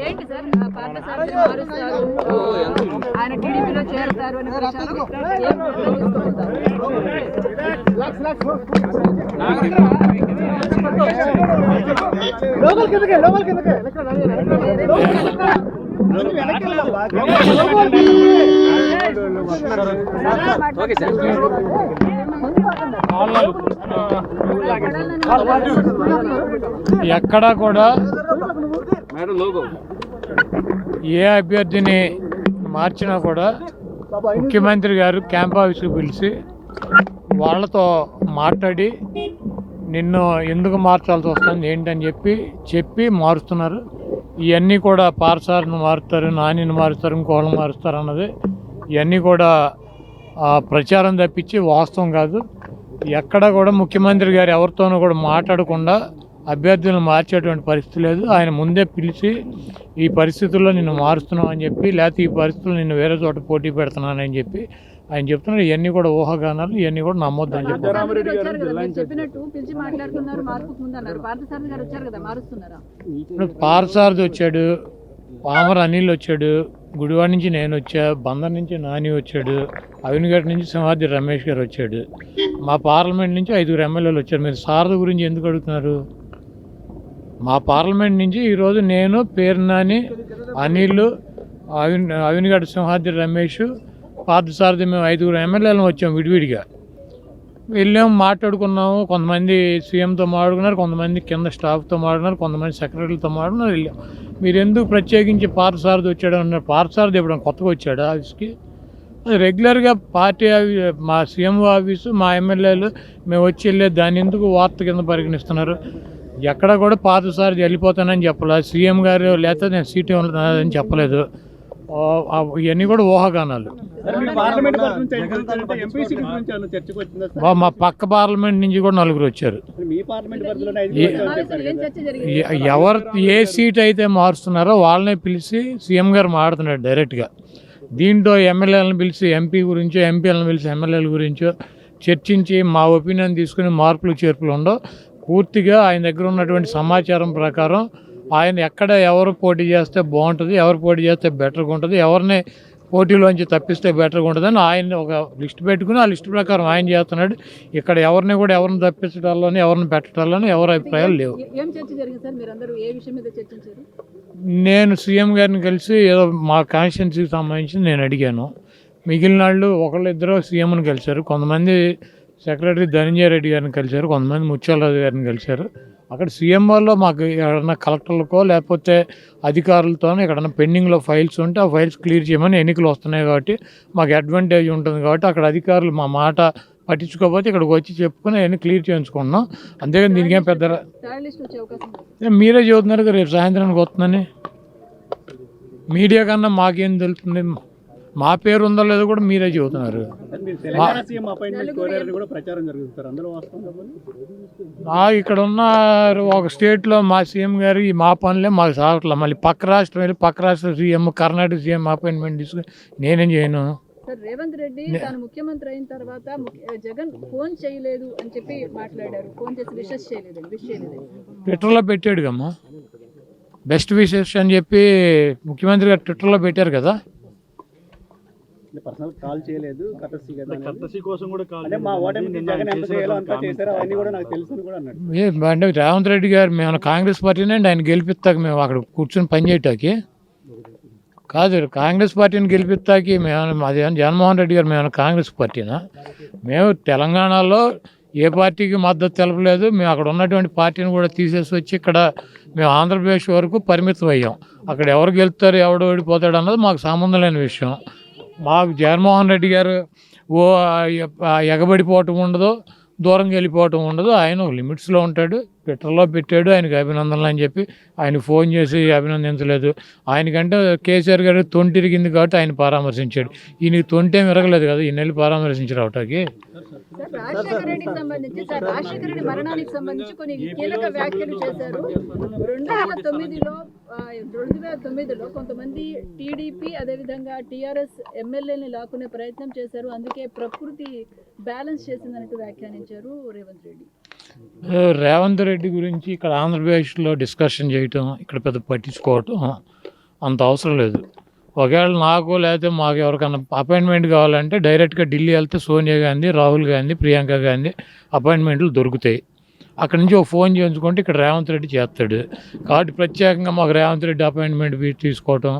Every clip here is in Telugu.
ఏంటి సార్ పార్థసారథి మారుస్తారు, ఆయన టీడీపీలో చేరుతారు అని ఎక్కడా కూడా ఏ అభ్యర్థిని మార్చినా కూడా ముఖ్యమంత్రి గారు క్యాంప్ ఆఫీస్కి పిలిచి వాళ్ళతో మాట్లాడి నిన్ను ఎందుకు మార్చాల్సి వస్తుంది ఏంటని చెప్పి మారుస్తున్నారు. ఇవన్నీ కూడా పార్సార్ని మారుస్తారు, నానిని మారుస్తారు, ఇంకోళ్ళని మారుస్తారు అన్నది ఇవన్నీ కూడా ప్రచారం తప్పించి వాస్తవం కాదు. ఎక్కడ కూడా ముఖ్యమంత్రి గారు ఎవరితోనూ కూడా మాట్లాడకుండా అభ్యర్థులను మార్చేటువంటి పరిస్థితి లేదు. ఆయన ముందే పిలిచి ఈ పరిస్థితుల్లో నిన్ను మారుస్తున్నావు అని చెప్పి, లేకపోతే ఈ పరిస్థితుల్లో నిన్ను వేరే చోట పోటీ పెడుతున్నానని చెప్పి ఆయన చెప్తున్నారు. ఇవన్నీ కూడా ఊహాగానాలు, ఇవన్నీ కూడా నమ్మొద్దు అని చెప్పి పార్థసారథి వచ్చాడు, పామర అనిల్ వచ్చాడు, గుడివాడ నుంచి నేను వచ్చా, బందర్ నుంచి నాని వచ్చాడు, అవినిగడ్డ నుంచి సింహాద్రి రమేష్ గారు వచ్చాడు, మా పార్లమెంట్ నుంచి 5 ఎమ్మెల్యేలు వచ్చారు. మీరు సారథి గురించి ఎందుకు అడుగుతున్నారు? మా పార్లమెంట్ నుంచి ఈరోజు నేను, పేర్నాని, అనిల్, అవినిగడ్డ సింహాద్రి రమేష్, పార్థసారథి మేము 5 ఎమ్మెల్యేలు వచ్చాము. విడివిడిగా వెళ్ళాము, మాట్లాడుకున్నాము. కొంతమంది సీఎంతో మాట్లాడుకున్నారు, కొంతమంది కింద స్టాఫ్తో మాట్లాడుకున్నారు, కొంతమంది సెక్రటరీలతో మాట్లాడుకున్నారు. వెళ్ళాము. మీరు ఎందుకు ప్రత్యేకించి పార్థసారథి వచ్చాడు అన్నారు? పార్థసారథి ఎప్పుడు కొత్తగా వచ్చాడు ఆఫీస్కి? రెగ్యులర్గా పార్టీ మా సీఎం ఆఫీసు, మా ఎమ్మెల్యేలు మేము వచ్చి వెళ్ళే దాన్ని ఎందుకు వార్త కింద పరిగణిస్తున్నారు? ఎక్కడ కూడా పార్థసారథి వెళ్ళిపోతానని చెప్పలేదు, సీఎం గారు లేకపోతే నేను సీటు ఇవ్వలేదని చెప్పలేదు. ఇవన్నీ కూడా ఊహాగానాలు. మా పక్క పార్లమెంట్ నుంచి కూడా 4 వచ్చారు. ఎవరు ఏ సీట్ అయితే మారుస్తున్నారో వాళ్ళనే పిలిచి సీఎం గారు మాట్లాడుతున్నాడు డైరెక్ట్గా. దీంట్లో ఎమ్మెల్యేలను పిలిచి ఎంపీ గురించో, ఎంపీలను పిలిచి ఎమ్మెల్యేల గురించో చర్చించి మా ఒపీనియన్ తీసుకుని మార్పులు చేర్పులు ఉండవు. పూర్తిగా ఆయన దగ్గర ఉన్నటువంటి సమాచారం ప్రకారం ఆయన ఎక్కడ ఎవరు పోటీ చేస్తే బాగుంటుంది, ఎవరు పోటీ చేస్తే బెటర్గా ఉంటుంది, ఎవరిని పోటీలోంచి తప్పిస్తే బెటర్గా ఉంటుందని ఆయన ఒక లిస్ట్ పెట్టుకుని ఆ లిస్ట్ ప్రకారం ఆయన చేస్తున్నాడు. ఇక్కడ ఎవరిని కూడా ఎవరిని తప్పించడాల్లోనే, ఎవరిని పెట్టడాల్లోనే ఎవరి అభిప్రాయాలు లేవు. నేను సీఎం గారిని కలిసి ఏదో మా కాన్స్టిట్యున్సీకి సంబంధించి నేను అడిగాను. మిగిలిన వాళ్ళు ఒకళ్ళిద్దరు సీఎంని కలిశారు, కొంతమంది సెక్రటరీ ధనంజయ రెడ్డి గారిని కలిశారు, కొంతమంది ముత్యాలరాజు గారిని కలిశారు. అక్కడ సీఎం వాళ్ళు మాకు ఎక్కడన్నా కలెక్టర్లకో లేకపోతే అధికారులతోనో ఎక్కడన్నా పెండింగ్లో ఫైల్స్ ఉంటే ఆ ఫైల్స్ క్లియర్ చేయమని, ఎన్నికలు వస్తున్నాయి కాబట్టి మాకు అడ్వాంటేజ్ ఉంటుంది కాబట్టి అక్కడ అధికారులు మా మాట పట్టించుకోకపోతే ఇక్కడికి వచ్చి చెప్పుకొని అవన్నీ క్లియర్ చేయించుకున్నాం. అంతేగాని దీనికేం పెద్ద మీరే చెబుతున్నారు కదా రేపు సాయంత్రానికి వస్తుందని. మీడియా కన్నా మాకేం తెలుస్తుంది? మా పేరు ఉందో లేదో కూడా మీరే చెబుతున్నారు. ఇక్కడ ఉన్న ఒక స్టేట్లో మా సీఎం గారు ఈ మా పనులే మాకు సాగట్లా. మళ్ళీ పక్క రాష్ట్రం వెళ్ళి పక్క రాష్ట్ర సీఎం, కర్ణాటక సీఎం అపాయింట్మెంట్ తీసుకుని నేనేం చేయను. రేవంత్ రెడ్డి తాను ముఖ్యమంత్రి అయిన తర్వాత జగన్ ఫోన్ చేయలేదు అని చెప్పి మాట్లాడారు. ఫోన్ చేసి విషెస్ చేయలేదు. ట్విట్టర్లో పెట్టాడు కమ్మా, బెస్ట్ విషెస్ అని చెప్పి ముఖ్యమంత్రి గారు ట్విట్టర్లో పెట్టారు కదా. పర్సనల్ కాల్ చేయలేదు, కర్టసీ కోసం కూడా మా ఓటమి జగన్ ఎంత చేయాలో అంతా చేశారు, అవన్నీ కూడా నాకు తెలుసు కూడా అన్నాడు. అంటే రేవంత్ రెడ్డి గారు మేము కాంగ్రెస్ పార్టీనే ఆయన గెలిపిస్తాక మేము అక్కడ కూర్చొని పనిచేయటానికి కాదు, కాంగ్రెస్ పార్టీని గెలిపిస్తాకి మేము అది జగన్మోహన్ రెడ్డి గారు మేము కాంగ్రెస్ పార్టీనా? మేము తెలంగాణలో ఏ పార్టీకి మద్దతు తెలపలేదు. మేము అక్కడ ఉన్నటువంటి పార్టీని కూడా తీసేసి వచ్చి ఇక్కడ మేము ఆంధ్రప్రదేశ్ వరకు పరిమితం అయ్యాం. అక్కడ ఎవరు గెలుస్తారు, ఎవడు ఓడిపోతాడు అన్నది మాకు సంబంధం లేని విషయం. మాకు జగన్మోహన్ రెడ్డి గారు ఎగబడిపోవటం ఉండదు, దూరంగా వెళ్ళిపోవటం ఉండదు. ఆయన లిమిట్స్లో ఉంటాడు. ట్విట్టర్లో పెట్టాడు ఆయనకు అభినందనలు అని చెప్పి, ఆయన ఫోన్ చేసి అభినందించలేదు. ఆయనకంటే కేసీఆర్ గారు తొంటిరిగింది కాబట్టి ఆయన పరామర్శించాడు. ఈయనకి తొంటేం విరగలేదు కదా, ఈయన వెళ్ళి పరామర్శించారు అవటాకి. రాజశేఖర రెడ్డికి సంబంధించి రాజశేఖర రెడ్డి మరణానికి సంబంధించి కొన్ని కీలక వ్యాఖ్యలు చేశారు. 2009లో కొంతమంది టీడీపీ అదేవిధంగా టీఆర్ఎస్ ఎమ్మెల్యేని లాక్కునే ప్రయత్నం చేశారు, అందుకే ప్రకృతి బ్యాలెన్స్ చేసిందన్నట్టు వ్యాఖ్యానించారు రేవంత్ రెడ్డి. రేవంత్ రెడ్డి గురించి ఇక్కడ ఆంధ్రప్రదేశ్లో డిస్కషన్ చేయటం, ఇక్కడ పెద్ద పట్టించుకోవటం అంత అవసరం లేదు. ఒకవేళ నాకు లేకపోతే మాకు ఎవరికైనా అపాయింట్మెంట్ కావాలంటే డైరెక్ట్గా ఢిల్లీ వెళ్తే సోనియా గాంధీ, రాహుల్ గాంధీ, ప్రియాంక గాంధీ అపాయింట్మెంట్లు దొరుకుతాయి. అక్కడి నుంచి ఒక ఫోన్ చేయించుకుంటే ఇక్కడ రేవంత్ రెడ్డి చేస్తాడు. కాబట్టి ప్రత్యేకంగా మాకు రేవంత్ రెడ్డి అపాయింట్మెంట్ తీసుకోవటం,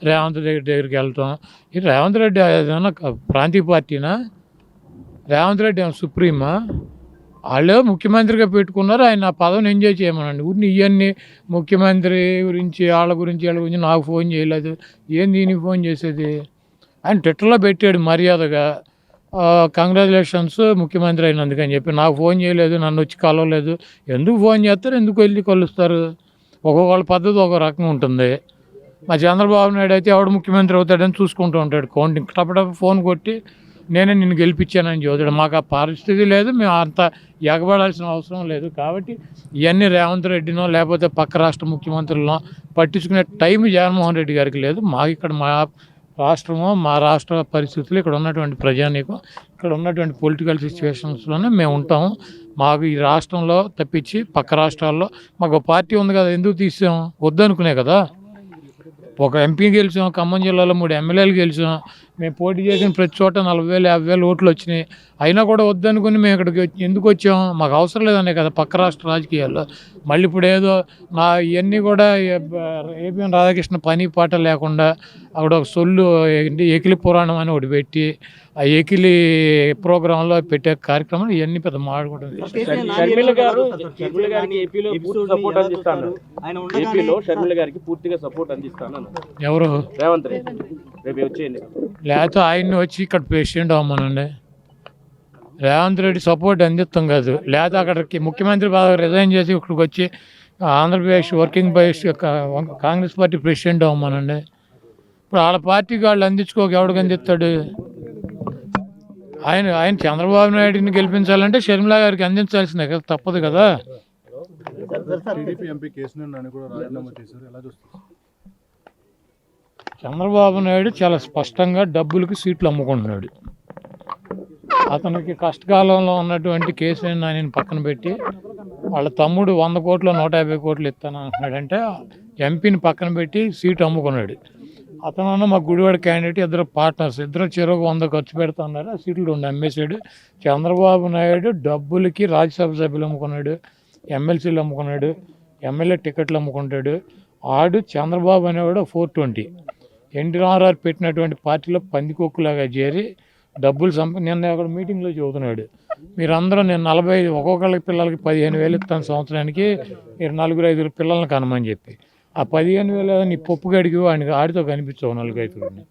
రేవంత్ రెడ్డి దగ్గరికి వెళ్ళటం, ఇది రేవంత్ రెడ్డి ఏదైనా ప్రాంతీయ పార్టీనా? రేవంత్ రెడ్డి ఏమైనా సుప్రీమా? వాళ్ళే ముఖ్యమంత్రిగా పెట్టుకున్నారు, ఆయన ఆ పదవిని ఎంజాయ్ చేయమనండి. ఊరిని ఇవన్నీ ముఖ్యమంత్రి గురించి వాళ్ళ గురించి నాకు ఫోన్ చేయలేదు, ఏం దీనికి ఫోన్ చేసేది? ఆయన ట్విట్టర్లో పెట్టాడు మర్యాదగా, కంగ్రాచులేషన్స్ ముఖ్యమంత్రి అయినందుకు అని చెప్పి. నాకు ఫోన్ చేయలేదు, నన్ను వచ్చి కలవలేదు. ఎందుకు ఫోన్ చేస్తారు, ఎందుకు వెళ్ళి కలుస్తారు? ఒక్కొక్కళ్ళ పద్ధతి ఒక రకంగా ఉంటుంది. మా చంద్రబాబు నాయుడు అయితే ఎవడు ముఖ్యమంత్రి అవుతాడని చూసుకుంటూ ఉంటాడు, కౌంటింగ్ టపటప్ ఫోన్ కొట్టి నేనే నిన్ను గెలిపించానని చదువుతాడు. మాకు ఆ పరిస్థితి లేదు, మేము అంత ఎగబడాల్సిన అవసరం లేదు. కాబట్టి ఇవన్నీ రేవంత్ రెడ్డినో లేకపోతే పక్క రాష్ట్ర ముఖ్యమంత్రులనో పట్టించుకునే టైం జగన్మోహన్ రెడ్డి గారికి లేదు. మాకు ఇక్కడ మా రాష్ట్రము, మా రాష్ట్ర పరిస్థితులు, ఇక్కడ ఉన్నటువంటి ప్రజానీకం, ఇక్కడ ఉన్నటువంటి పొలిటికల్ సిచ్యువేషన్స్లోనే మేము ఉంటాము. మాకు ఈ రాష్ట్రంలో తప్పించి పక్క రాష్ట్రాల్లో మాకు పార్టీ ఉంది కదా, ఎందుకు తీసాం? వద్దనుకునే కదా. ఒక ఎంపీ గెలిచాం, ఖమ్మం జిల్లాలో 3 ఎమ్మెల్యేలు గెలిచాం. మేము పోటీ చేసిన ప్రతి చోట 40,000 50,000 ఓట్లు వచ్చినాయి. అయినా కూడా వద్దనుకుని మేము ఇక్కడికి ఎందుకు వచ్చాం? మాకు అవసరం లేదనే కదా పక్క రాష్ట్ర రాజకీయాల్లో. మళ్ళీ ఇప్పుడు ఏదో ఇవన్నీ కూడా ఏపీఎన్ రాధాకృష్ణ పని పాట లేకుండా అక్కడ ఒక సొల్లు ఎకిలి పురాణం అని ఒకటి పెట్టి ఆ ఎకిలి ప్రోగ్రాంలో పెట్టే కార్యక్రమం ఇవన్నీ పెద్ద మాట్లాడుకోవడం. షర్మిల గారికి ఏపీలో సపోర్ట్ అందిస్తాను, ఏపీలో షర్మిల గారికి పూర్తిగా సపోర్ట్ అందిస్తాను ఎవరు? రేవంత్ రెడ్డి రేపు వచ్చేయండి. లేకపోతే ఆయన్ని వచ్చి ఇక్కడ ప్రెసిడెంట్ అవ్వమనండి. రేవంత్ రెడ్డి సపోర్ట్ అందిస్తాం కాదు, లేదా అక్కడికి ముఖ్యమంత్రి పదవి రిజైన్ చేసి ఇక్కడికి వచ్చి Andhra Pradesh working buys Congress party president అవ్వమనండి. ఇప్పుడు వాళ్ళ పార్టీకి వాళ్ళు అందించుకోక ఎవడికి అందిస్తాడు? ఆయన చంద్రబాబు నాయుడిని గెలిపించాలంటే షర్మిల గారికి అందించాల్సిందే కదా, తప్పదు కదా. చంద్రబాబు నాయుడు చాలా స్పష్టంగా డబ్బులకి సీట్లు అమ్ముకుంటున్నాడు. అతనికి కష్టకాలంలో ఉన్నటువంటి కేసీఆర్ నాని పక్కన పెట్టి వాళ్ళ తమ్ముడు 100 కోట్లు 150 కోట్లు ఇస్తాను అంటున్నాడంటే ఎంపీని పక్కన పెట్టి సీటు అమ్ముకున్నాడు. అతను మా గుడివాడ క్యాండిడేట్, ఇద్దరు పార్ట్నర్స్, ఇద్దరు చెరువు 100 ఖర్చు పెడుతున్నారు, ఆ సీట్లు 2 అమ్మేశాడు. చంద్రబాబు నాయుడు డబ్బులకి రాజ్యసభ సభ్యులు అమ్ముకున్నాడు, ఎమ్మెల్సీలు అమ్ముకున్నాడు, ఎమ్మెల్యే టికెట్లు అమ్ముకుంటాడు. ఆడు చంద్రబాబు అనేవాడు 420 ఎన్టీఆర్ఆర్ పెట్టినటువంటి పార్టీలో పందికొక్కులాగా చేరి డబ్బులు నిన్న అక్కడ మీటింగ్లో చెబుతున్నాడు, మీరందరూ నేను 45 ఒక్కొక్కళ్ళకి పిల్లలకి 15,000 ఇస్తాను సంవత్సరానికి, మీరు 4-5 పిల్లల్ని కనమని చెప్పి. ఆ 15,000 నీ పప్పు గడికి వాడికి ఆడితో కనిపించవు 4-5.